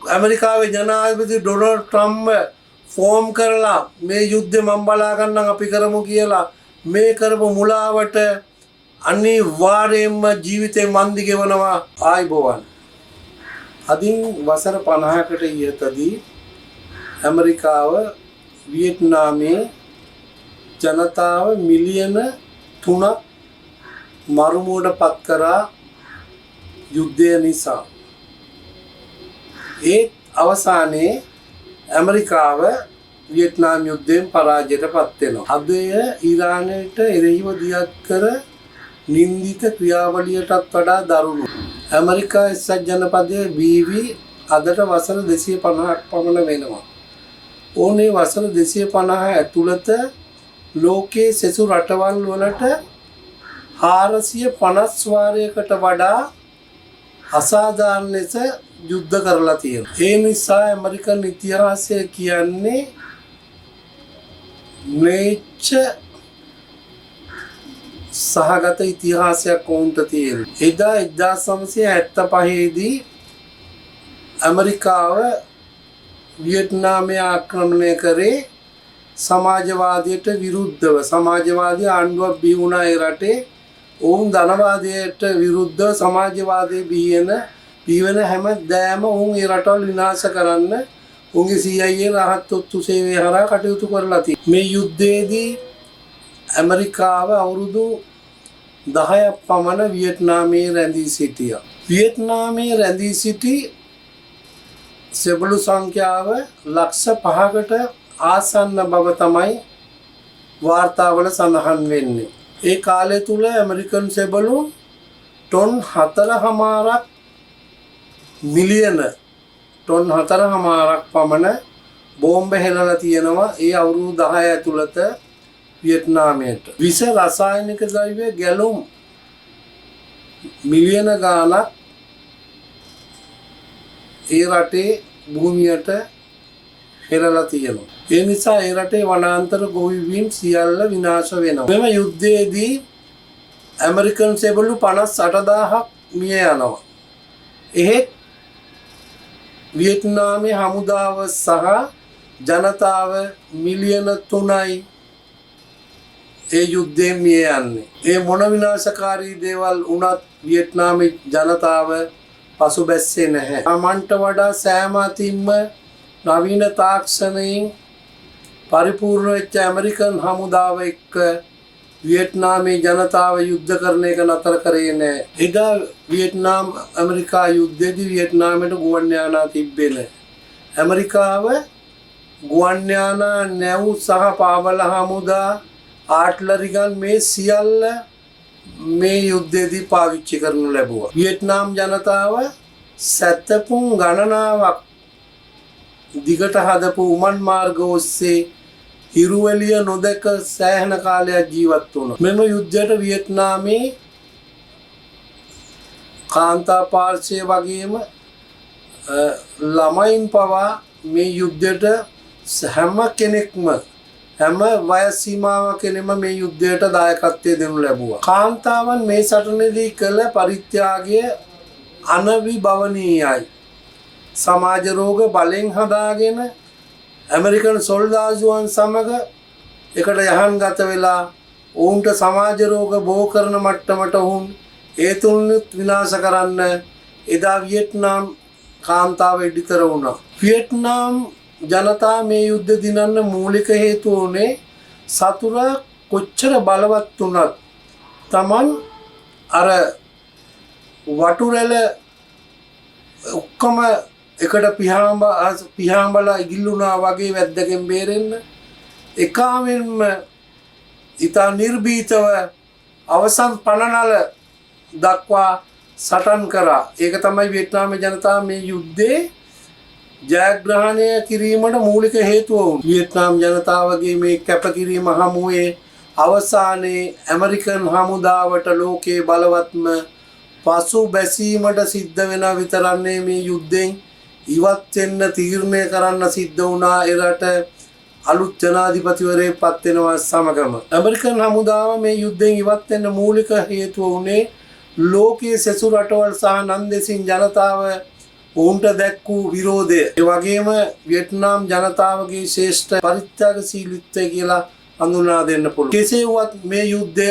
ඇමරිකාවේ ජනාධිපති Donald Trump form කරලා මේ යුද්ධය මම බලා ගන්නම් අපි කරමු කියලා මේ කරපු මුලාවට අනිවාර්යයෙන්ම ජීවිතේ මන්දි ගෙවනවා. ආයිබෝවන්. අදින් වසර 50කට ඉහතදී ඇමරිකාව වියට්නාමයේ ජනතාව මිලියන 3ක් මරුමුවට පත් කරා යුද්ධය නිසා. ඒ අවසානයේ ඇමරිකාව වියට්නාම් යුද්ධයෙන් පරාජයට පත් වෙනවා. අද ඊරානයට එරෙහිව දියත් කර නින්දිත ක්‍රියාවලියටත් වඩා දරුණු. ඇමරිකා එක්සත් ජනපදයේ බීවි අදට වසර 250ක් පමණ වෙනවා. ඕනේ වසර 250 ඇතුළත ලෝකයේ සෙසු රටවල් වලට 450 වාරයකට වඩා අසාධාරණ ලෙස යුද්ධ කරලා තියෙනවා. ඒ නිසා ඇමරිකන් ඉතිහාසය කියන්නේ ම්ලේච්ඡ සහගත ඉතිහාසයක් වුන්ට තියෙනවා. එදා 1975 දී ඇමරිකාව වියට්නාමය ආක්‍රමණය කරේ සමාජවාදයට විරුද්ධව. සමාජවාදී ආණ්ඩුවක් බිහි වුණා ඒ රටේ. ඔවුන් ධනවාදයට විරුද්ධව සමාජවාදයේ බිහිවෙන හැම දෑම ඔවුන් ඒ රටවල් විනාශ කරන්න ඔවුන්ගේ CIA රහත් ඔත්තු සේවය හරහා කටයුතු කරලා තියෙනවා. මේ යුද්ධයේදී ඇමරිකාව අවුරුදු 10ක් පමණ වියට්නාමයේ රැඳී සිටියා. වියට්නාමයේ රැඳී සිටි සෙබළු සංඛ්‍යාව ලක්ෂ 5කට ආසන්න බව තමයි වාර්තාවල සඳහන් වෙන්නේ. ඒ කාලය තුල ඇමරිකන් සෙබළු ටොන් 4.5 මිලියන ටොන් 4.5ක් පමණ බෝම්බ හෙළලා තියෙනවා ඒ අවුරුදු 10 ඇතුළත වියට්නාමයට. විස රසායනික ද්‍රව්‍ය ගැලුම් මිලියන ගාණක් ඒ රටේ භූමියට හෙළලා තියෙනවා. ඒ නිසා ඒ රටේ වනාන්තර ගොවිබිම් සියල්ල විනාශ වෙනවා. මෙම යුද්ධයේදී ඇමරිකන් සෙබළු 58000ක් මිය යනවා. එහෙත් වියට්නාමයේ හමුදාව සහ ජනතාව මිලියන 3යි ඒ යුද්ධයෙන් මිය යන්නේ. ඒ මොන විනාශකාරී දේවල් වුණත් වියට්නාමයේ ජනතාව පසුබැස්සේ නැහැ. තමන්ට වඩා සෑම අතින්ම නවීන තාක්ෂණයෙන් පරිපූර්ණ වෙච්ච ඇමරිකන් හමුදාව එක්ක වියට්නාමයේ ජනතාව යුද්ධ කරන එක නතර කරේ නැහැ. එදා වියට්නාම් ඇමරිකා යුද්ධයේදී වියට්නාමයට ගුවන් යානා තිබ්බේ නැහැ. ඇමරිකාව ගුවන් යානා නැව් සහ පාබල හමුදා ආට්ලරි ගන් මේ සියල්ල මේ යුද්ධයේදී පාවිච්චි කරනු ලැබුවා. වියට්නාම් ජනතාව සැතපුම් ගණනාවක් දිගට හදපු උමන් මාර්ග ඔස්සේ හිරුවැලිය නොදක සෑහෙන කාලයක් ජීවත් වුණා. මෙම යුද්ධයට වියට්නාමයේ කාන්තා පාර්ශ්වය වගේම ළමයින් පවා මේ යුද්ධයට හැම කෙනෙක්ම හැම වයස් සීමාවකෙනෙම මේ යුද්ධයට දායකත්වය දෙනු ලැබුවා. කාන්තාවන් මේ සටනේදී කළ පරිත්‍යාගය අනවිභවනීයයි. සමාජ රෝග බලෙන් හදාගෙන ඇමරිකන් සොල්දාදුවන් සමග එකට යහන්ගත වෙලා ඔවුන්ට සමාජ රෝග බෝ කරන මට්ටමට ඔවුන් ඒ තුන්නුත් විනාශ කරන්න එදා වියට්නාම් කාන්තාව ඉදිතර වුණා. වියට්නාම් ජනතාව මේ යුද්ධ දිනන්න මූලික හේතුව උනේ සතුරා කොච්චර බලවත් වුණත් Taman අර වටුරැල ඔක්කොම එකට පිහාඹලා ඉගිල්ලුණා වගේ වැද්දකින් බේරෙන්න එකාවෙන්ම ඉතා නිර්භීතව අවසන් පනනල දක්වා සටන් කරා. ඒක තමයි වියට්නාමයේ ජනතාව මේ යුද්ධේ ජයග්‍රහණය කිරීමට මූලික හේතුව වුණා. වියට්නාම් ජනතාවගේ මේ කැපකිරීම හමුවේ අවසානයේ ඇමරිකන් හමුදාවට ලෝකයේ බලවත්ම පසු බැසීමට සිද්ධ වෙන විතරන්නේ මේ යුද්ධෙන් ඉවත් වෙන්න තීරණය කරන්න සිද්ධ වුණා. එරට අලුත් ජනාධිපතිවරයෙක් පත් වෙනවා සමගම ඇමරිකන් හමුදාව මේ යුද්ධෙන් ඉවත් වෙන්න මූලික හේතුව වුණේ ලෝකයේ සෙසු රටවල් සහ නන්දෙසින් ජනතාව ඔවුන්ට දැක් වූ විරෝධය ඒ වගේම වියට්නාම් ජනතාවගේ ශ්‍රේෂ්ඨ පරිත්‍යාගශීලීත්වය කියලා හඳුන්වා දෙන්න පුළුවන්. කෙසේ වුවත් මේ යුද්ධය